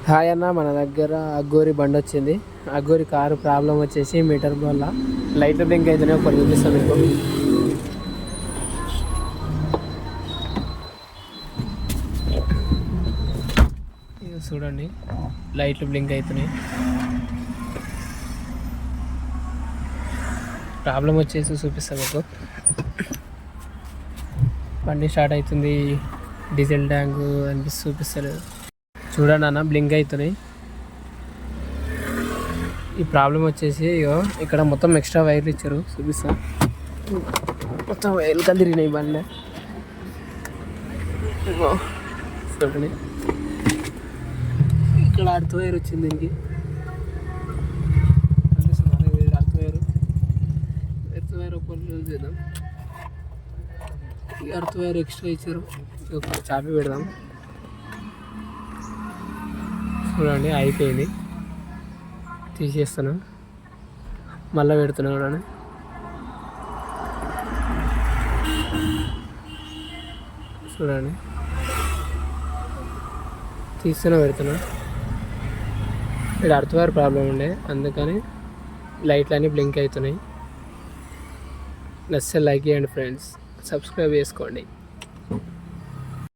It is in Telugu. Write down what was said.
హాయ్ అన్న, మన దగ్గర అగ్గోరి బండి వచ్చింది. అగ్గోరి కారు ప్రాబ్లం వచ్చేసి మీటర్ వల్ల లైట్ బ్లింక్ అయితేనే ఒకటి చూపిస్తాను మీకు. ఇది చూడండి, లైట్లు బ్లింక్ అవుతున్నాయి. ప్రాబ్లం వచ్చేసి చూపిస్తాను మీకు. బండి స్టార్ట్ అవుతుంది, డీజిల్ ట్యాంకు అనిపిస్తూ చూపిస్తలేదు. చూడండి అన్న, బ్లింక్ అవుతున్నాయి. ఈ ప్రాబ్లం వచ్చేసి ఇక్కడ మొత్తం ఎక్స్ట్రా వైర్లు ఇచ్చారు, చూపిస్తా. మొత్తం వైర్లు కానీ తిరిగినాయి బండి. చూడండి, ఇక్కడ అర్త్ వైర్ వచ్చింది దీనికి. అర్త్ వైర్ ఒక యూజ్ చేద్దాం. ఈ అర్త్ వైర్ ఎక్స్ట్రా ఇచ్చారు, చాపి పెడదాం. చూడండి, అయిపోయింది. తీసేస్తాను, మళ్ళీ పెడుతున్నాను. చూడండి, చూడండి, తీస్తూనే పెడుతున్నా. ఇక్కడ అర్త్ వైర్ ప్రాబ్లం ఉండే, అందుకని లైట్లు అన్నీ బ్లింక్ అవుతున్నాయి. నచ్చితే లైక్ చేయండి ఫ్రెండ్స్, సబ్స్క్రైబ్ చేసుకోండి.